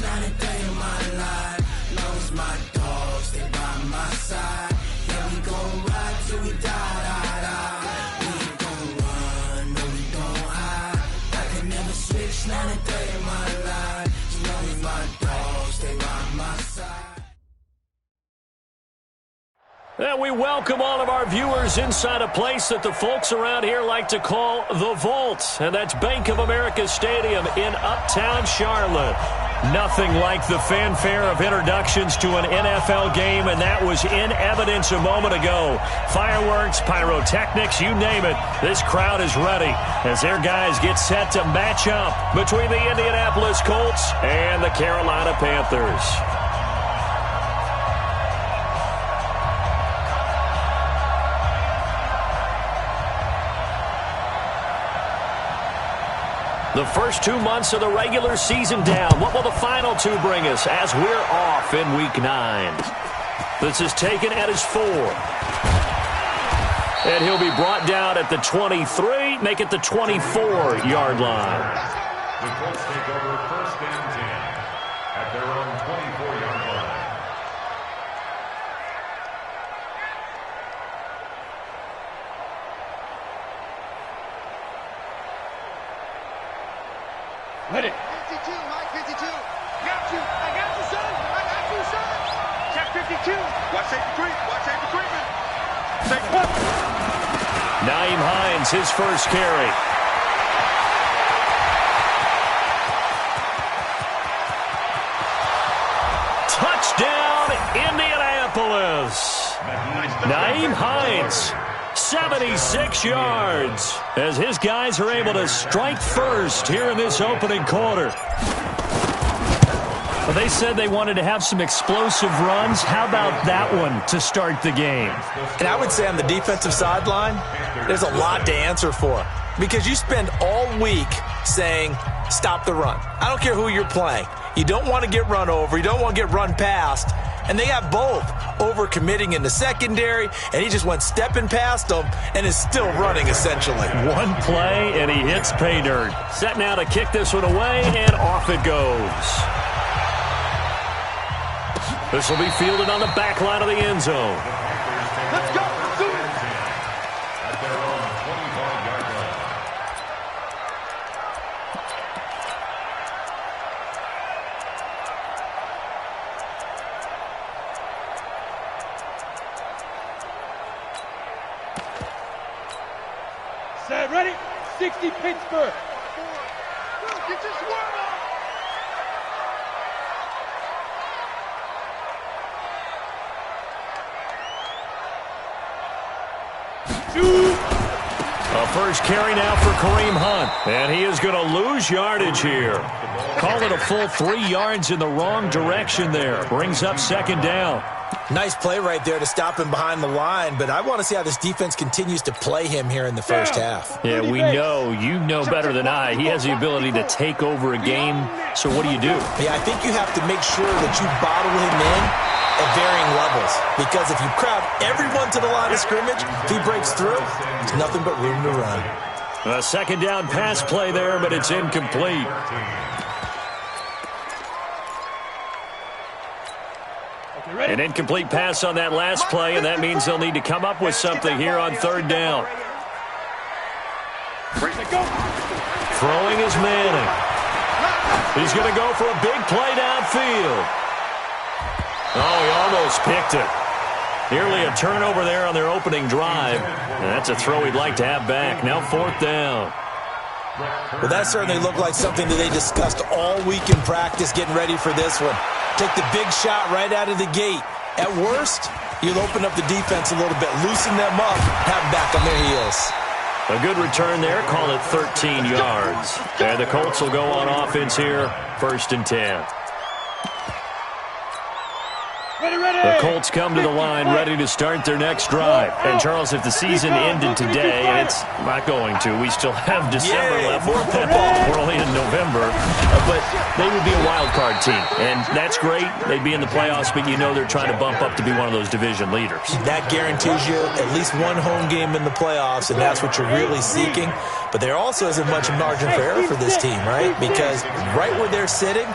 not a day in my life. Long as my dogs, they by my side. Yeah, we gon' ride till we die. We ain't gon' run, no, we gon' hide. I can never switch, not a day in my life. As long as my dogs, they by my side. And we welcome all of our viewers inside a place that the folks around here like to call the Vault. And that's Bank of America Stadium in Uptown Charlotte. Nothing like the fanfare of introductions to an NFL game, and that was in evidence a moment ago. Fireworks, pyrotechnics, you name it. This crowd is ready as their guys get set to match up between the Indianapolis Colts and the Carolina Panthers. The first 2 months of the regular season down. What will the final two bring us as we're off in Week 9? This is taken at his 4. And he'll be brought down at the 23, make it the 24-yard line. The Colts take over 1st and 10 at their own 24-yard line. Ready. 52, Mike, 52. Got you. I got you, son. I got you, son. Check 52. Watch safe retreat. Watch safe retreatment. Safe put. Nyheim Hines, his first carry. Touchdown, Indianapolis. Nyheim Hines. 76 yards as his guys are able to strike first here in this opening quarter. Well, they said they wanted to have some explosive runs. How about that one to start the game? And I would say on the defensive sideline, there's a lot to answer for because you spend all week saying, stop the run. I don't care who you're playing. You don't want to get run over. You don't want to get run past. And they have both over-committing in the secondary, and he just went stepping past them and is still running, essentially. One play, and he hits pay dirt. Set now to kick this one away, and off it goes. This will be fielded on the back line of the end zone. Let's go. At their own 25-yard line. Set, ready? 60 Pittsburgh. Get your swerve on. A first carry now for Kareem Hunt. And he is going to lose yardage here. Call it a full 3 yards in the wrong direction there. Brings up 2nd down. Nice play right there to stop him behind the line, but I want to see how this defense continues to play him here in the first half. Yeah, we know. You know better than I. He has the ability to take over a game. So what do? Yeah, I think you have to make sure that you bottle him in at varying levels. Because if you crowd everyone to the line of scrimmage, if he breaks through, there's nothing but room to run. A 2nd down pass play there, but it's incomplete. An incomplete pass on that last play, and that means they'll need to come up with something here on 3rd down. Throwing is Manning. He's going to go for a big play downfield. Oh, he almost picked it. Nearly a turnover there on their opening drive. And that's a throw he'd like to have back. Now 4th down. Well, that certainly looked like something that they discussed all week in practice getting ready for this one. Take the big shot right out of the gate. At worst, you'll open up the defense a little bit, loosen them up, have them back on their heels. A good return there. Call it 13 yards. And the Colts will go on offense here. 1st and 10. The Colts come to the line ready to start their next drive. And, Charles, if the season ended today, and it's not going to, we still have December left. More football. We're only in November. But they would be a wild card team. And that's great. They'd be in the playoffs, but you know they're trying to bump up to be one of those division leaders. That guarantees you at least one home game in the playoffs, and that's what you're really seeking. But there also isn't much margin for error for this team, right? Because right where they're sitting,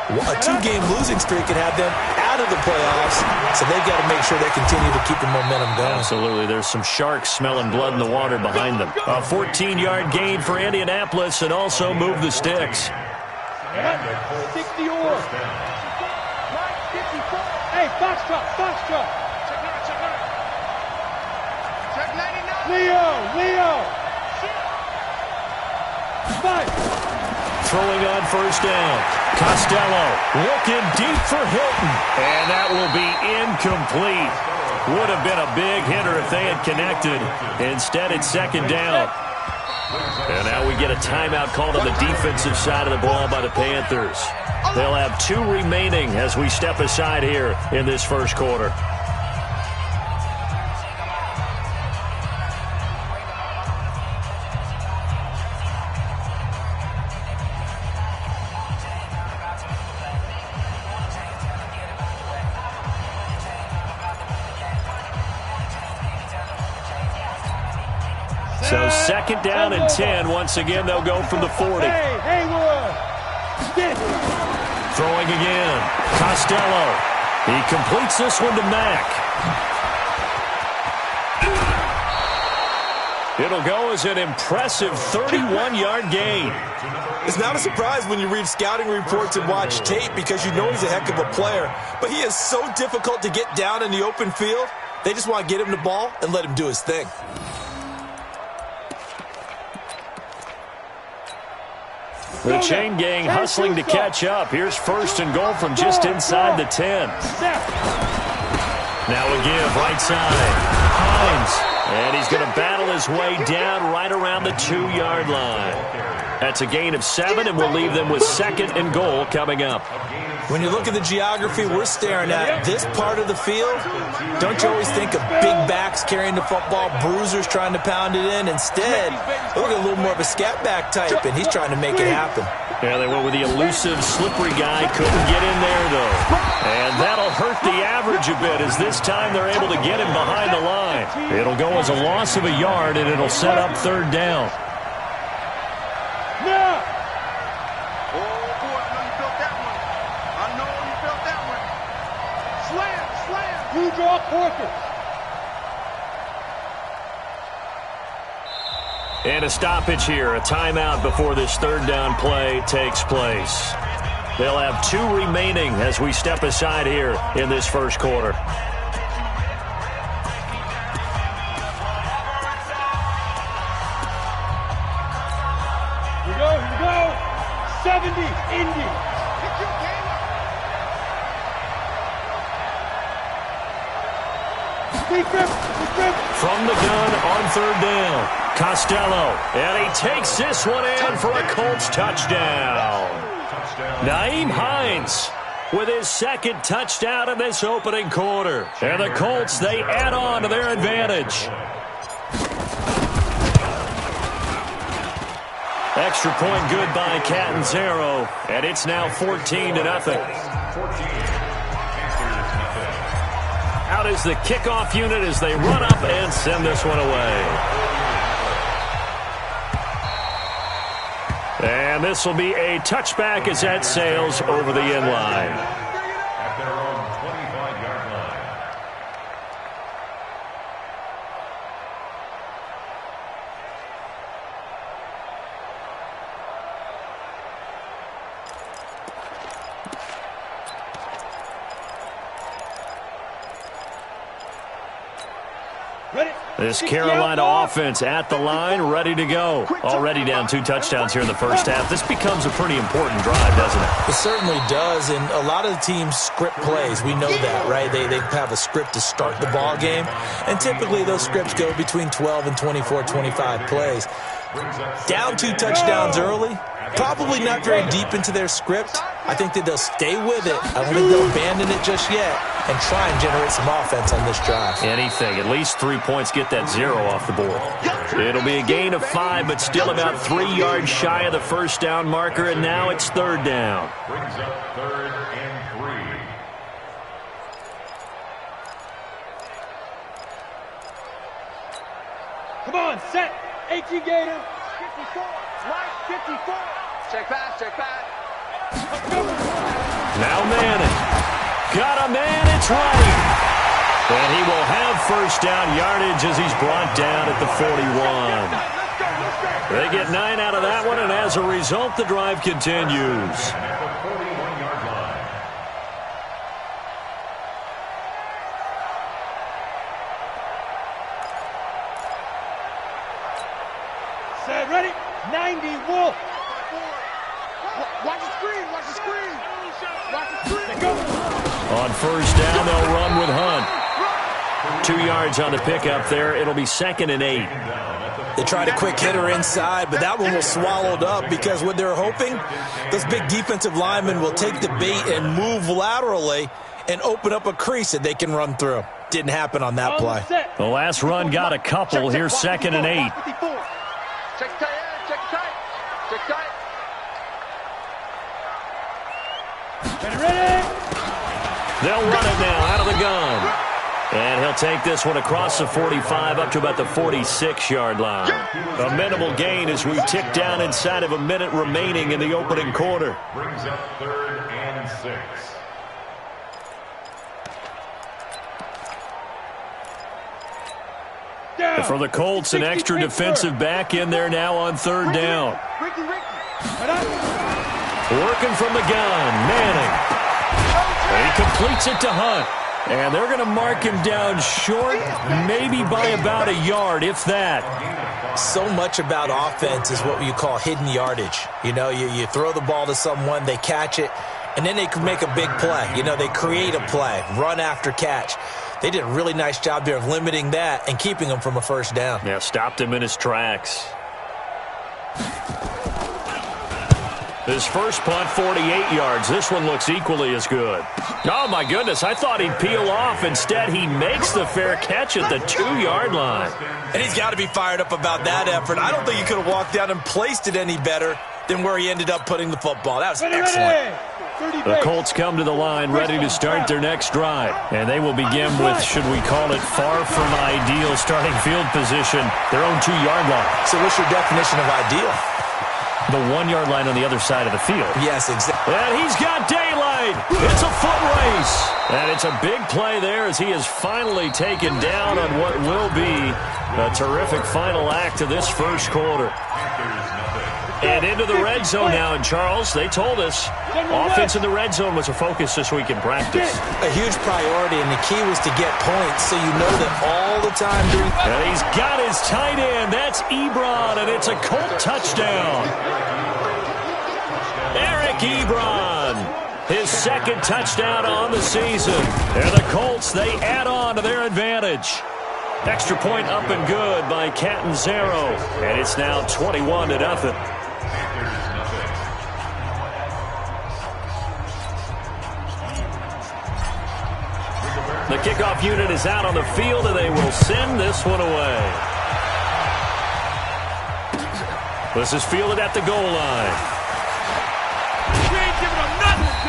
A 2-game losing streak could have them out of the playoffs, so they've got to make sure they continue to keep the momentum going. Absolutely. There's some sharks smelling blood in the water behind them. A 14-yard gain for Indianapolis and also move the sticks. 60 or. Hey, Foxtrot. Check 99. Leo. 5. Throwing on first down. Costello looking deep for Hilton. And that will be incomplete. Would have been a big hitter if they had connected. Instead, it's second down. And now we get a timeout called on the defensive side of the ball by the Panthers. They'll have 2 remaining as we step aside here in this first quarter. So second down and 10. Once again, they'll go from the 40. Throwing again. Costello. He completes this one to Mack. It'll go as an impressive 31-yard gain. It's not a surprise when you read scouting reports and watch tape because you know he's a heck of a player. But he is so difficult to get down in the open field. They just want to get him the ball and let him do his thing. The chain gang hustling to catch up. Here's first and goal from just inside the 10. Now a give, right side. Hines. And he's going to battle his way down right around the 2-yard line. That's a gain of 7, and we'll leave them with second and goal coming up. When you look at the geography we're staring at, this part of the field, don't you always think of big backs carrying the football, bruisers trying to pound it in? Instead, look at a little more of a scat back type, and he's trying to make it happen. Yeah, they went with the elusive, slippery guy. Couldn't get in there, though. And that'll hurt the average a bit as this time they're able to get him behind the line. It'll go as a loss of a yard, and it'll set up third down. And a stoppage here, a timeout before this third down play takes place. They'll have 2 remaining as we step aside here in this first quarter. Here we go. 70, Indy. From the gun on third down, Costello, and he takes this one in for a Colts touchdown. Nyheim Hines with his second touchdown in this opening quarter. And the Colts, they add on to their advantage. Extra point good by Catanzaro, and it's now 14-0. Out is the kickoff unit as they run up and send this one away. And this will be a touchback as that sails over the end line. At their own 25-yard line. This Carolina offense at the line, ready to go. Already down 2 touchdowns here in the first half. This becomes a pretty important drive, doesn't it? It certainly does, and a lot of the teams script plays. We know that, right? They have a script to start the ball game, and typically those scripts go between 12 and 24, 25 plays. Down 2 touchdowns early, probably not very deep into their script. I think that they'll stay with it. I don't think they'll abandon it just yet and try and generate some offense on this drive. Anything. At least 3 points, get that 0 off the board. It'll be a gain of 5, but still about 3 yards shy of the first down marker, and now it's third down. Brings up 3rd and 3. Come on, set. AT Gator. 54. Right, 54. Check back. Now Manning. Got a man, it's right. And he will have first down yardage as he's brought down at the 41. They get 9 out of that one, and as a result, the drive continues. Set, ready? 90, Wolf. Watch the screen, watch the screen. Watch the screen. Go. On first down, they'll run with Hunt. 2 yards on the pickup there. It'll be 2nd and 8. They tried a quick hitter inside, but that one was swallowed up because what they're hoping, those big defensive linemen will take the bait and move laterally and open up a crease that they can run through. Didn't happen on that play. The last run got a couple. Here's 2nd and 8. Check tight, check tight, check tight. Ready? They'll run it now out of the gun. And he'll take this one across the 45 up to about the 46-yard line. A minimal gain as we tick down inside of a minute remaining in the opening quarter. Brings up 3rd and 6. For the Colts, an extra defensive back in there now on 3rd down. Working from the gun, Manning. And he completes it to Hunt. And they're going to mark him down short, maybe by about a yard, if that. So much about offense is what you call hidden yardage. You know, you throw the ball to someone, they catch it, and then they can make a big play. You know, they create a play, run after catch. They did a really nice job there of limiting that and keeping him from a first down. Yeah, stopped him in his tracks. His first punt, 48 yards. This one looks equally as good. Oh, my goodness. I thought he'd peel off. Instead, he makes the fair catch at the 2-yard line. And he's got to be fired up about that effort. I don't think he could have walked down and placed it any better than where he ended up putting the football. That was excellent. The Colts come to the line ready to start their next drive. And they will begin with, should we call it, far from ideal starting field position, their own 2-yard line. So what's your definition of ideal? The 1-yard line on the other side of the field. Yes, exactly. And he's got daylight. It's a foot race. And it's a big play there as he is finally taken down on what will be a terrific final act of this first quarter. And into the red zone now. And, Charles, they told us offense in the red zone was a focus this week in practice. A huge priority, and the key was to get points so you know that all the time during... And he's got his tight end. That's Ebron, and it's a Colt touchdown. Eric Ebron, his 2nd touchdown on the season. And the Colts, they add on to their advantage. Extra point up and good by Catanzaro. And it's now 21-0. The kickoff unit is out on the field, and they will send this one away. This is fielded at the goal line.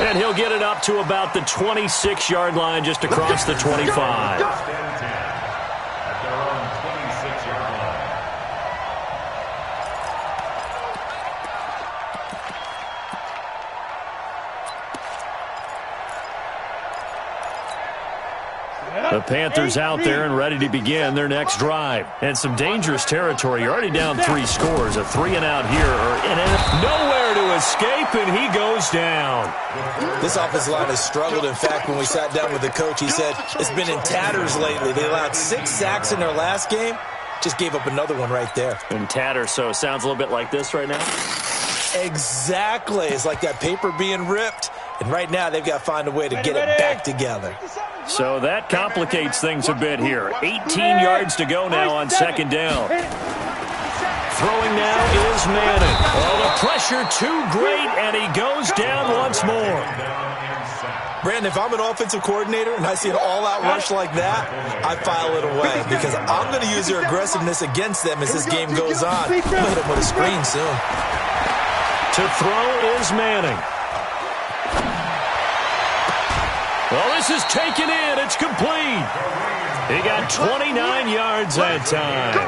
And he'll get it up to about the 26-yard line, just across the 25. The Panthers out there and ready to begin their next drive. And some dangerous territory. You're already down 3 scores. A 3-and-out here. And nowhere to escape, and he goes down. This offensive line has struggled. In fact, when we sat down with the coach, he said it's been in tatters lately. They allowed 6 sacks in their last game. Just gave up another one right there. In tatters, so it sounds a little bit like this right now? Exactly. It's like that paper being ripped. And right now, they've got to find a way to get it back together. So that complicates things a bit here. 18 yards to go now on 2nd down. Throwing now is Manning. Oh, the pressure too great, and he goes down once more. Brandon, if I'm an offensive coordinator and I see an all-out rush like that, I file it away because I'm going to use their aggressiveness against them as this game goes on. I'm going to hit them with a screen soon. To throw is Manning. Well, this is taken in. It's complete. He got 29 yards that time.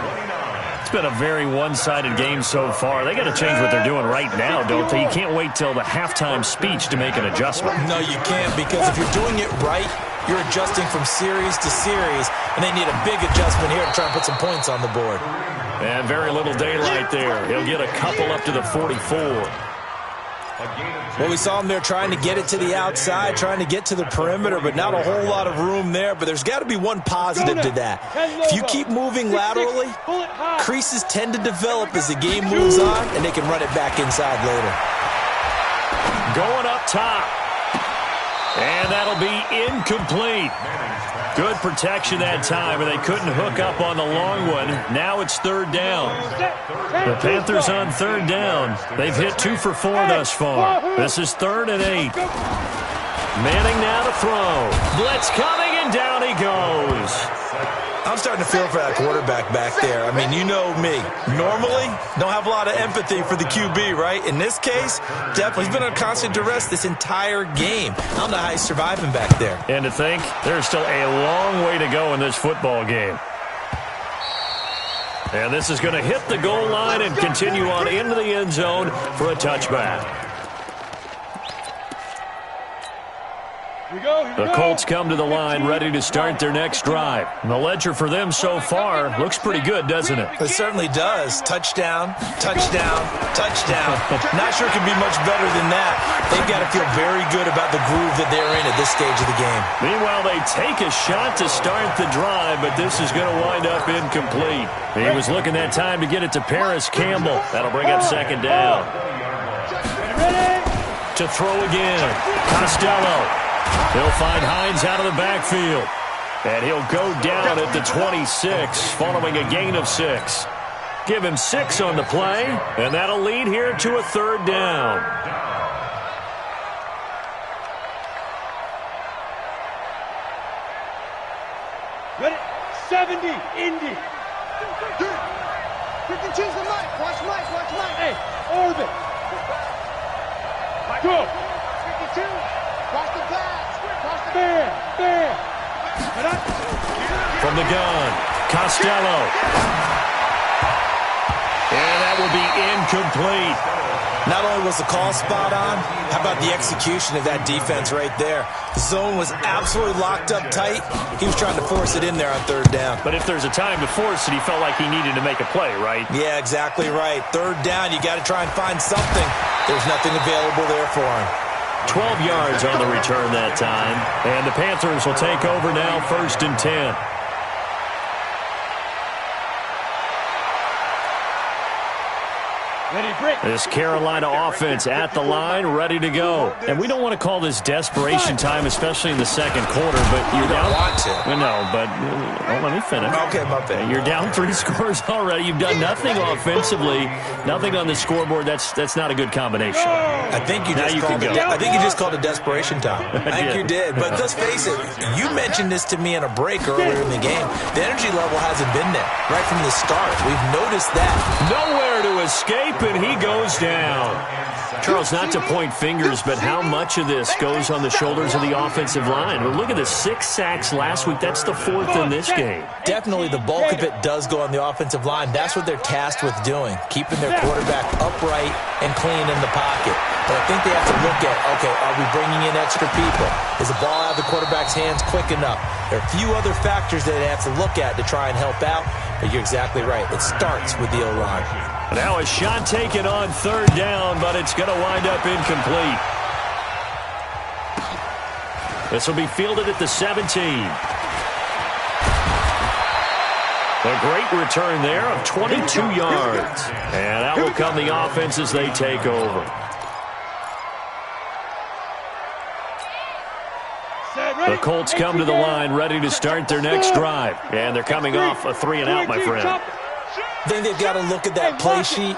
It's been a very one-sided game so far. They got to change what they're doing right now, don't they? You can't wait till the halftime speech to make an adjustment. No, you can't, because if you're doing it right, you're adjusting from series to series, and they need a big adjustment here to try and put some points on the board. And very little daylight there. He'll get a couple up to the 44. Well, we saw him there trying to get it to the outside, trying to get to the perimeter, but not a whole lot of room there. But there's got to be one positive to that. If you keep moving laterally, creases tend to develop as the game moves on, and they can run it back inside later. Going up top. And that'll be incomplete. Good protection that time, and they couldn't hook up on the long one. Now it's third down. The Panthers on third down. They've hit 2 for 4 thus far. This is 3rd and 8. Manning now to throw. Blitz coming, and down he goes. I'm starting to feel for that quarterback back there. I mean, you know me. Normally, don't have a lot of empathy for the QB, right? In this case, definitely. He's been under constant duress this entire game. I don't know how he's surviving back there. And to think, there's still a long way to go in this football game. And this is going to hit the goal line and continue on into the end zone for a touchback. The Colts come to the line ready to start their next drive. And the ledger for them so far looks pretty good, doesn't it? It certainly does. Touchdown, touchdown, touchdown. Not sure it can be much better than that. They've got to feel very good about the groove that they're in at this stage of the game. Meanwhile, they take a shot to start the drive, but this is going to wind up incomplete. He was looking that time to get it to Paris Campbell. That'll bring up second down. To throw again. Costello. He'll find Hines out of the backfield. And he'll go down at the 26 following a gain of 6. Give him 6 on the play, and that'll lead here to a third down. Ready? 70, Indy. 52's the mic. Watch Mike, watch Mike. Hey, orbit. Go. 52. Cross the pass. Cross the bam. From the gun, Costello. And that will be incomplete. Not only was the call spot on, how about the execution of that defense right there? The zone was absolutely locked up tight. He was trying to force it in there on third down. But if there's a time to force it, he felt like he needed to make a play, right? Yeah, exactly right. Third down, you got to try and find something. There's nothing available there for him. 12 yards on the return that time. And the Panthers will take over now, 1st and 10. This Carolina offense at the line, ready to go. And we don't want to call this desperation time, especially in the second quarter, but you're down. Want to. No, but let me finish. Okay, my bad. You're down 3 scores already. You've done nothing offensively, nothing on the scoreboard. That's not a good combination. I think you just called it desperation time. I think you did. But let's face it, you mentioned this to me in a break earlier in the game. The energy level hasn't been there right from the start. We've noticed that. Nowhere to escape, and he goes down. Charles, not to point fingers, but how much of this goes on the shoulders of the offensive line? Well, look at the 6 sacks last week. That's the 4th in this game. Definitely the bulk of it does go on the offensive line. That's what they're tasked with doing, keeping their quarterback upright and clean in the pocket. But I think they have to look at, okay, are we bringing in extra people? Is the ball out of the quarterback's hands quick enough? There are a few other factors that they have to look at to try and help out, but you're exactly right. It starts with the O-line. Now a shot taken on third down, but it's going to wind up incomplete. This will be fielded at the 17. A great return there of 22 yards. And out will come the offense as they take over. The Colts come to the line ready to start their next drive. And they're coming off a 3-and-out, my friend. I think they've got to look at that play sheet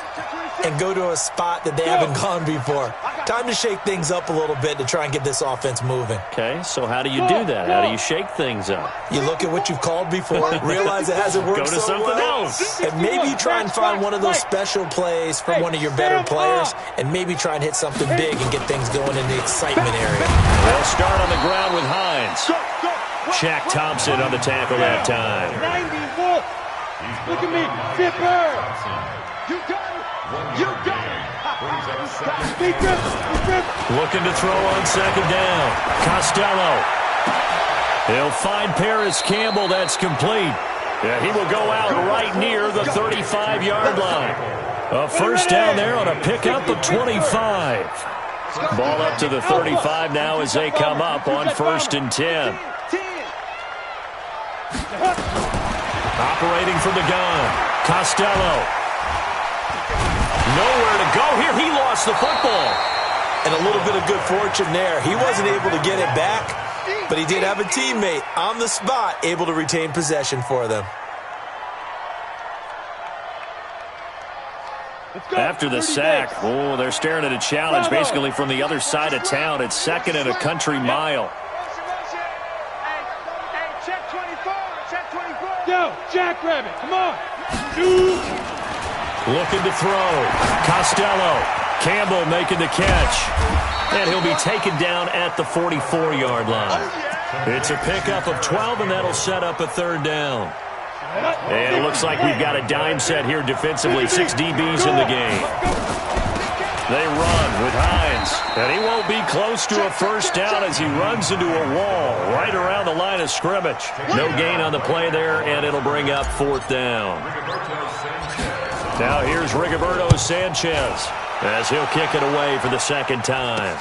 and go to a spot that they haven't gone before. Time to shake things up a little bit to try and get this offense moving. Okay, so how do you do that? How do you shake things up? You look at what you've called before, realize it hasn't worked Go to so something well, else. and maybe try and find one of those special plays from one of your better players, and maybe try and hit something big and get things going in the excitement area. They'll start on the ground with Hines. Shaq Thompson on the tackle that time. Look at me, Zipper. You got it. You got it. Looking to throw on second down. Costello. He'll find Paris Campbell. That's complete. Yeah, he will go out right near the 35-yard line. A first down there on a pickup of 25. Ball up to the 35 now as they come up on 1st and 10. Operating from the gun. Costello. Nowhere to go here. He lost the football. And a little bit of good fortune there. He wasn't able to get it back, but he did have a teammate on the spot able to retain possession for them. After the sack, oh, they're staring at a challenge basically from the other side of town. It's 2nd and a country mile. Hey, check 24. Check 24. Yo, Jackrabbit, come on. Looking to throw. Costello. Campbell making the catch. And he'll be taken down at the 44-yard line. It's a pickup of 12, and that'll set up a 3rd down. And it looks like we've got a dime set here defensively. 6 DBs in the game. They run with Hines. And he won't be close to a first down as he runs into a wall right around the line of scrimmage. No gain on the play there, and it'll bring up 4th down. Now here's Rigoberto Sanchez as he'll kick it away for the 2nd time.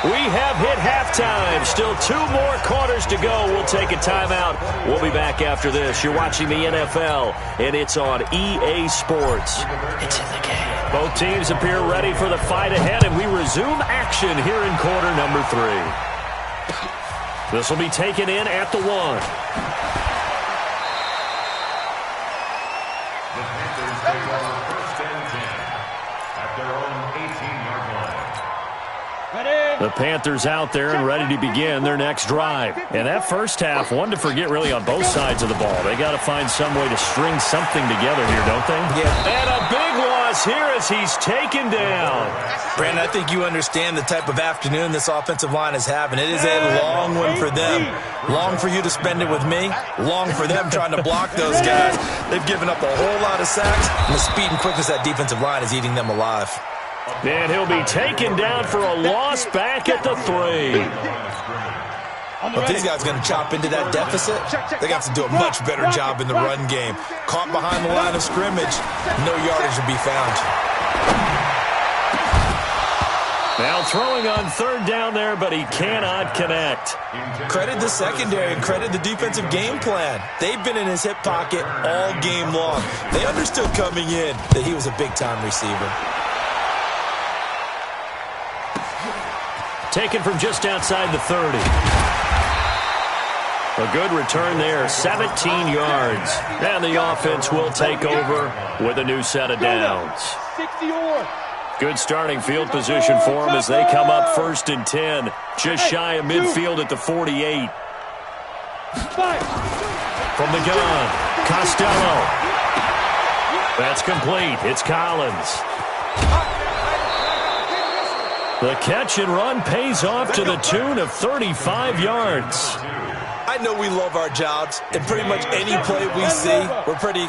We have hit halftime. Still 2 more quarters to go. We'll take a timeout. We'll be back after this. You're watching the NFL, and it's on EA Sports. It's in the game. Both teams appear ready for the fight ahead, and we resume action here in quarter number 3. This will be taken in at the 1. The Panthers out there and ready to begin their next drive. And that first half, one to forget really on both sides of the ball. They got to find some way to string something together here, don't they? Yeah. And a big loss here as he's taken down. Brandon, I think you understand the type of afternoon this offensive line is having. It is a long one for them. Long for you to spend it with me. Long for them trying to block those guys. They've given up a whole lot of sacks, and the speed and quickness of that defensive line is eating them alive. And he'll be taken down for a loss back at the 3. If these guys are going to chop into that deficit, they got to do a much better job in the run game. Caught behind the line of scrimmage, no yardage will be found. Now throwing on 3rd down there, but he cannot connect. Credit the secondary and credit the defensive game plan. They've been in his hip pocket all game long. They understood coming in that he was a big-time receiver. Taken from just outside the 30. A good return there, 17 yards. And the offense will take over with a new set of downs. Good starting field position for them as they come up 1st and 10. Just shy of midfield at the 48. From the gun, Costello. That's complete. It's Collins. The catch and run pays off to the tune of 35 yards. I know we love our jobs, and pretty much any play we see, we're pretty,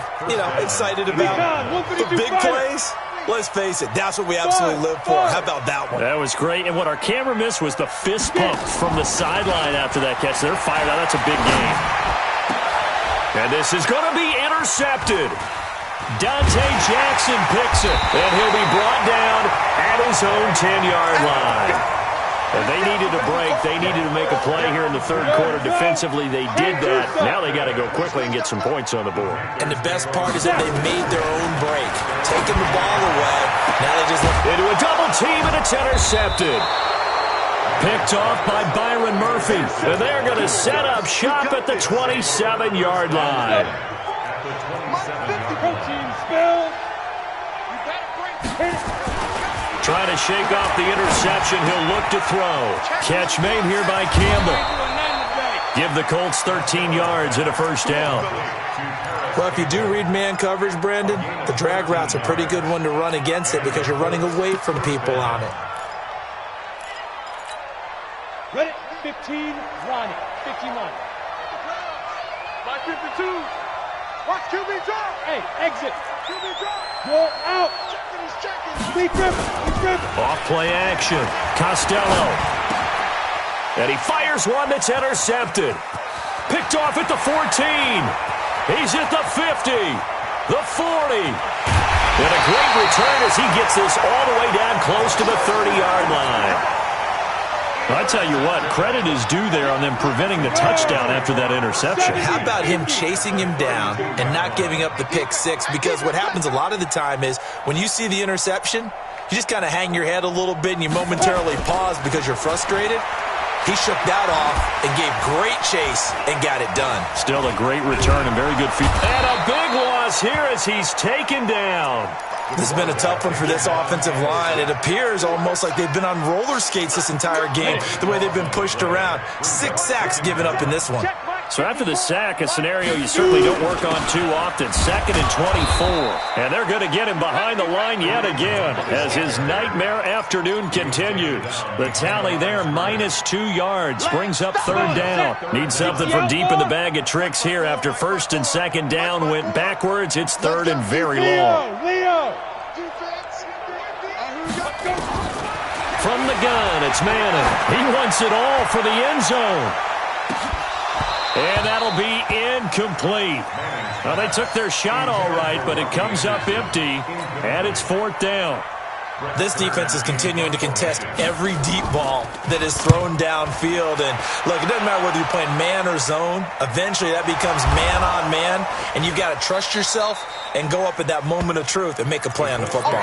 excited about. The big plays, let's face it, that's what we absolutely live for. How about that one? That was great, and what our camera missed was the fist pump from the sideline after that catch. They're fired out. That's a big game. And this is going to be intercepted. Dante Jackson picks it, and he'll be brought down at his own 10-yard line. And they needed a break. They needed to make a play here in the 3rd quarter. Defensively, they did that. Now they got to go quickly and get some points on the board. And the best part is that they made their own break, taking the ball away. Now they just look into a double team, and it's intercepted. Picked off by Byron Murphy. And they're going to set up shop at the 27-yard line. Trying to shake off the interception. He'll look to throw. Catch made here by Campbell. Give the Colts 13 yards and a first down. Well, if you do read man coverage, Brandon, the drag route's a pretty good one to run against it because you're running away from people on it. Ready, 15, Ronnie, 15 line. 52. Watch QB drop. Hey, exit. QB drop. Go out. Checking, he's checking. He's ripping. Off play action. Costello. And he fires one that's intercepted. Picked off at the 14. He's at the 50. The 40. And a great return as he gets this all the way down close to the 30-yard line. I tell you what, credit is due there on them preventing the touchdown after that interception. How about him chasing him down and not giving up the pick six? Because what happens a lot of the time is when you see the interception, you just kind of hang your head a little bit and you momentarily pause because you're frustrated. He shook that off and gave great chase and got it done. Still a great return and very good feet. And a big loss here as he's taken down. This has been a tough one for this offensive line. It appears almost like they've been on roller skates this entire game, the way they've been pushed around. 6 sacks given up in this one. So after the sack, a scenario you certainly don't work on too often. 2nd and 24. And they're going to get him behind the line yet again as his nightmare afternoon continues. The tally there, -2 yards, brings up 3rd down. Need something from deep in the bag of tricks here after 1st and 2nd down went backwards. It's 3rd and very long. From the gun, it's Manning. He wants it all for the end zone. And that'll be incomplete. Well, they took their shot all right, but it comes up empty, and it's 4th down. This defense is continuing to contest every deep ball that is thrown downfield. And, look, it doesn't matter whether you're playing man or zone. Eventually, that becomes man-on-man, and you've got to trust yourself and go up at that moment of truth and make a play on the football.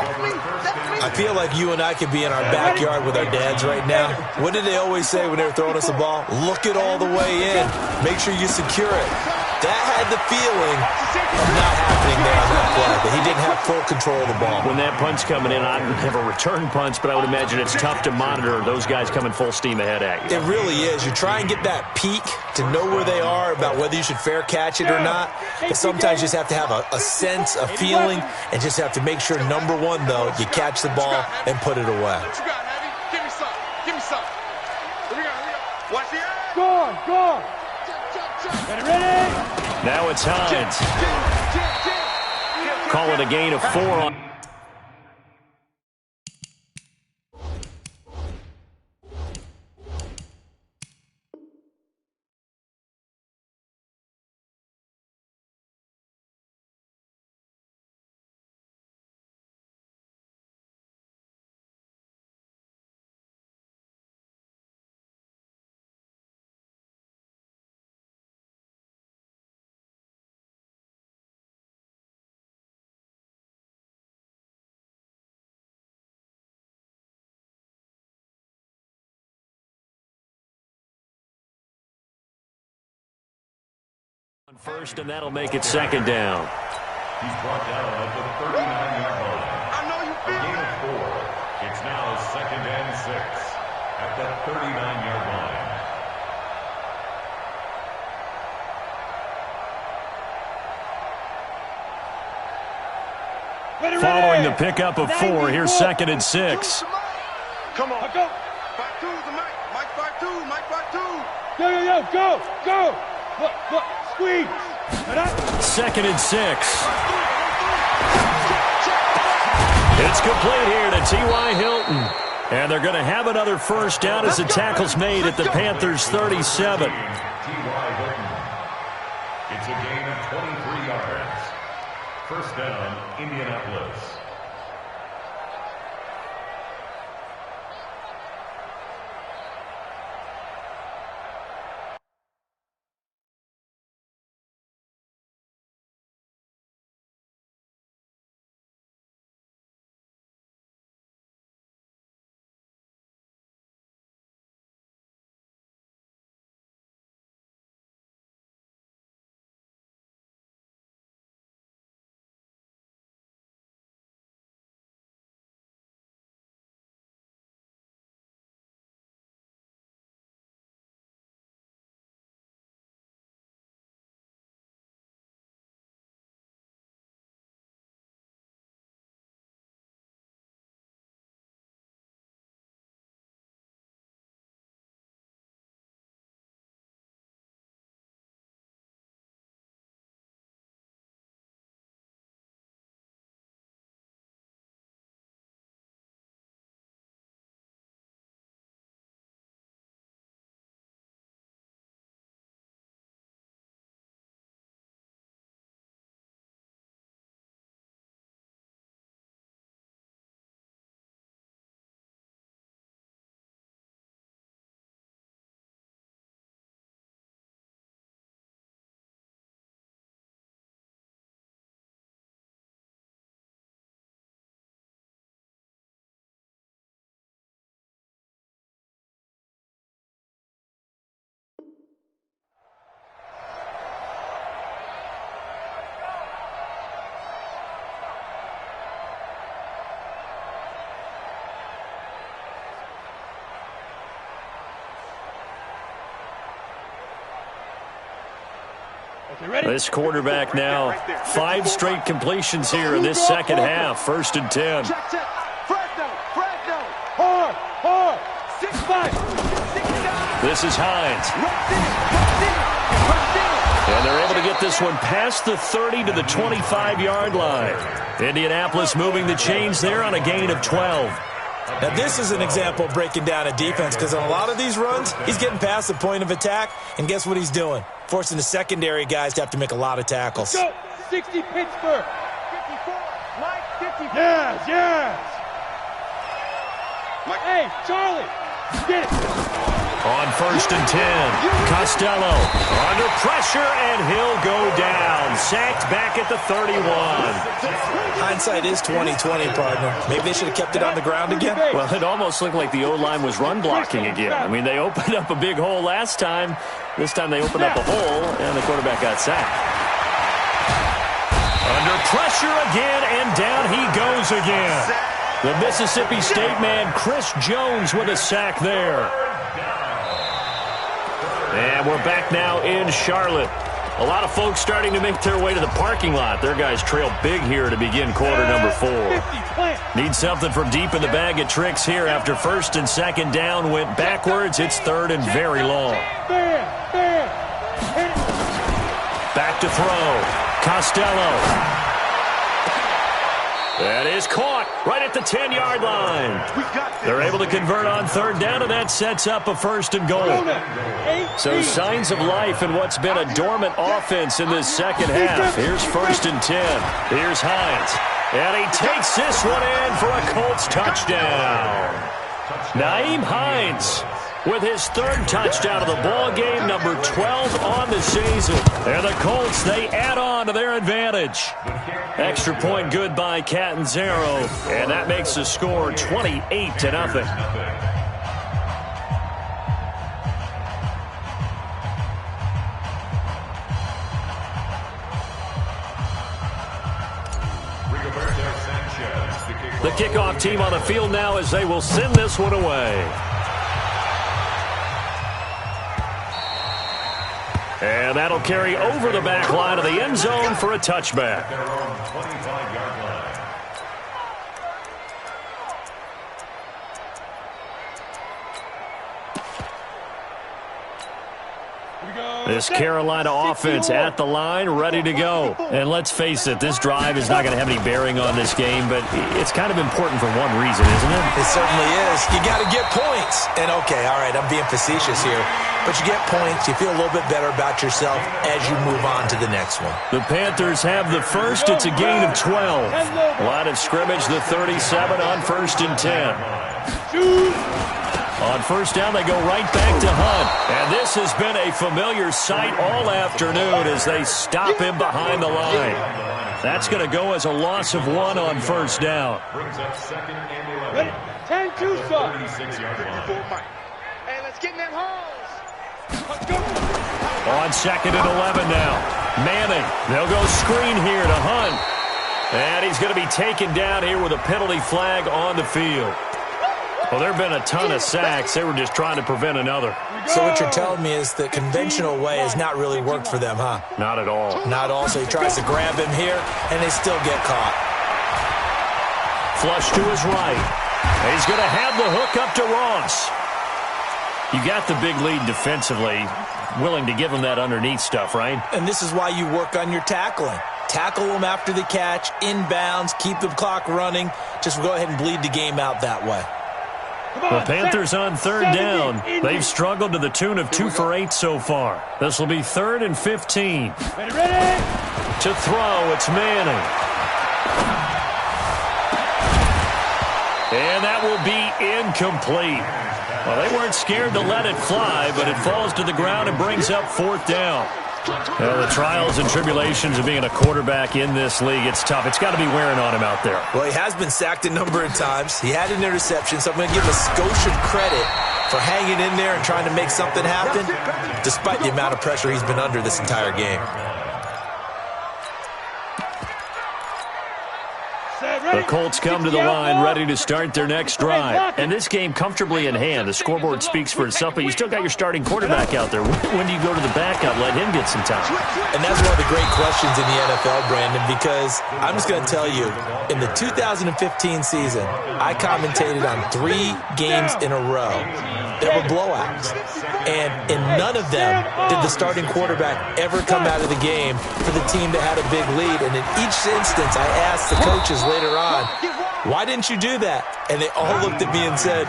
I feel like you and I could be in our backyard with our dads right now. What did they always say when they were throwing us the ball? Look it all the way in. Make sure you secure it. That had the feeling of not happening there on that play, that he didn't have full control of the ball. When that punt's coming in, I don't have a return punch, but I would imagine it's tough to monitor those guys coming full steam ahead at you. It really is. You try and get that peek to know where they are about whether you should fair catch it or not. But sometimes you just have to have a sense, a feeling, and just have to make sure, number one, though, you catch the ball and put it away. What you got, Heavy? Give me some. Give me some. Here we go. Watch the eye. Go on. Ready? Now it's Hines. Call it a gain of 4 on. First, and that'll make it 2nd down. He's brought down at the 39-yard line. I know you feel Gain it. of 4. It's now 2nd and 6 at the 39-yard line. Following the pickup of 4, here's 2nd and 6. Come on. Go. 5-2 the Mike. Mike 5-2. Mike 5-2. Go. Look. Squeeze. 2nd and 6. It's complete here to T.Y. Hilton. And they're going to have another 1st down as the tackle's made at the Panthers' 37. T.Y. Hilton. It's a gain of 23 yards. 1st down, Indianapolis. This quarterback now 5 straight completions here in this second half. 1st and 10. This is Hines. And they're able to get this one past the 30 to the 25-yard line. Indianapolis moving the chains there on a gain of 12. Now, this is an example of breaking down a defense, because on a lot of these runs, he's getting past the point of attack, and guess what he's doing? Forcing the secondary guys to have to make a lot of tackles. Let's go. 60 Pittsburgh. 54. Mike, 54. Yes. Mike. Hey, Charlie. Get it. On 1st and 10, Costello under pressure, and he'll go down. Sacked back at the 31. Hindsight is 20/20, partner. Maybe they should have kept it on the ground again. Well, it almost looked like the O-line was run blocking again. I mean, they opened up a big hole last time. This time they opened up a hole, and the quarterback got sacked. Under pressure again, and down he goes again. The Mississippi State man, Chris Jones, with a sack there. And we're back now in Charlotte. A lot of folks starting to make their way to the parking lot. Their guys trail big here to begin quarter number 4. Need something from deep in the bag of tricks here after 1st and 2nd down went backwards. It's 3rd and very long. Back to throw. Costello. That is caught right at the 10-yard line. They're able to convert on 3rd down, and that sets up a 1st and goal. So signs of life in what's been a dormant offense in this second half. Here's 1st and 10. Here's Hines. And he takes this one in for a Colts touchdown. Nyheim Hines with his 3rd touchdown of the ball game, number 12 on the season. And the Colts, they add on to their advantage. Extra point good by Catanzaro, and that makes the score 28-0. The kickoff team on the field now as they will send this one away. And that'll carry over the back line of the end zone for a touchback. Their own 25-yard line. This Carolina offense at the line, ready to go. And let's face it, this drive is not going to have any bearing on this game, but it's kind of important for one reason, isn't it? It certainly is. You got to get points. And, okay, all right, I'm being facetious here. But you get points, you feel a little bit better about yourself as you move on to the next one. The Panthers have the first. It's a gain of 12. Line of scrimmage, the 37 on 1st and 10. On 1st down, they go right back to Hunt. And this has been a familiar sight all afternoon as they stop him behind the line. That's going to go as a loss of 1 on 1st down. Brings up 2nd and 11. 10-2, son. 36-yard line. Hey, let's get in them holes. Let's go. On 2nd and 11 now. Manning, they'll go screen here to Hunt. And he's going to be taken down here with a penalty flag on the field. Well, there have been a ton of sacks. They were just trying to prevent another. So what you're telling me is the conventional way has not really worked for them, huh? Not at all. Not all. So he tries to grab him here, and they still get caught. Flush to his right. He's going to have the hook up to Ross. You got the big lead defensively. Willing to give him that underneath stuff, right? And this is why you work on your tackling. Tackle them after the catch, inbounds, keep the clock running. Just go ahead and bleed the game out that way. The Panthers on 3rd down. They've struggled to the tune of 2 for 8 so far. This will be 3rd and 15. Ready? To throw, it's Manning. And that will be incomplete. Well, they weren't scared to let it fly, but it falls to the ground and brings up 4th down. Well, the trials and tribulations of being a quarterback in this league, it's tough. It's got to be wearing on him out there. Well, he has been sacked a number of times. He had an interception, so I'm going to give him a skosh of credit for hanging in there and trying to make something happen, despite the amount of pressure he's been under this entire game. The Colts come to the line ready to start their next drive. And this game comfortably in hand. The scoreboard speaks for itself, but you still got your starting quarterback out there. When do you go to the backup, let him get some time? And that's one of the great questions in the NFL, Brandon, because I'm just going to tell you, in the 2015 season, I commentated on 3 games in a row. There were blowouts. And in none of them did the starting quarterback ever come out of the game for the team that had a big lead. And in each instance, I asked the coaches later on, why didn't you do that? And they all looked at me and said,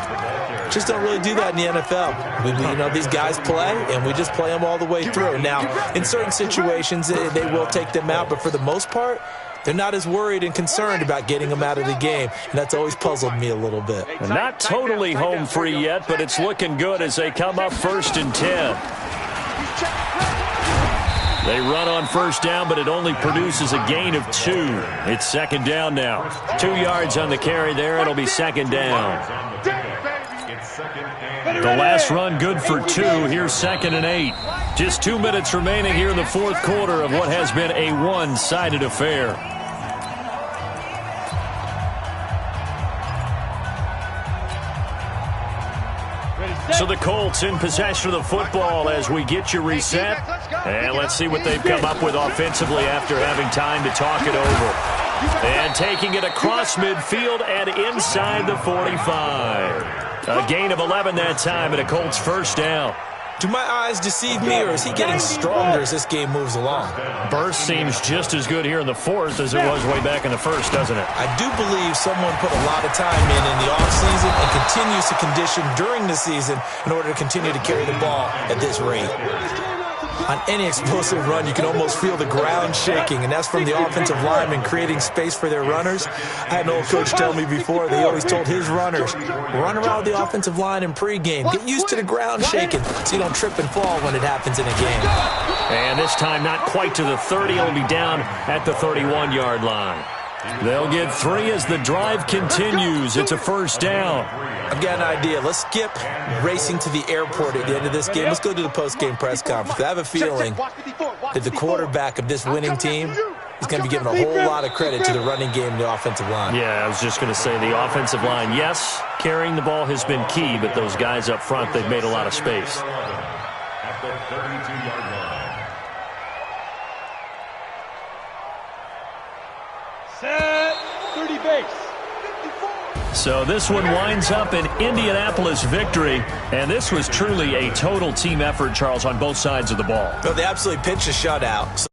just don't really do that in the NFL. These guys play, and we just play them all the way through. Now, in certain situations, they will take them out, but for the most part, they're not as worried and concerned about getting them out of the game, and that's always puzzled me a little bit. And not totally home free yet, but it's looking good as they come up 1st and 10. They run on first down, but it only produces a gain of 2. It's 2nd down now. 2 yards on the carry there. It'll be 2nd down. The last run good for 2. Here's 2nd and 8. Just 2 minutes remaining here in the 4th quarter of what has been a one-sided affair. So the Colts in possession of the football as we get you reset. And let's see what they've come up with offensively after having time to talk it over. And taking it across midfield and inside the 45. A gain of 11 that time and a Colts first down. Do my eyes deceive me, or is he getting stronger as this game moves along? Burst seems just as good here in the 4th as it was way back in the 1st, doesn't it? I do believe someone put a lot of time in the offseason and continues to condition during the season in order to continue to carry the ball at this rate. On any explosive run, you can almost feel the ground shaking, and that's from the offensive linemen creating space for their runners. I had an old coach tell me before, they always told his runners, run around the offensive line in pregame. Get used to the ground shaking so you don't trip and fall when it happens in a game. And this time not quite to the 30. It'll be down at the 31-yard line. They'll get 3 as the drive continues. It's a first down. I've got an idea. Let's skip racing to the airport at the end of this game. Let's go to the post-game press conference. I have a feeling that the quarterback of this winning team is going to be given a whole lot of credit to the running game and the offensive line. Yeah, I was just going to say the offensive line, yes, carrying the ball has been key, but those guys up front, they've made a lot of space. At the 32-yard line. Set 30 base. So this one winds up an Indianapolis victory, and this was truly a total team effort, Charles, on both sides of the ball. No, they absolutely pitched a shutout.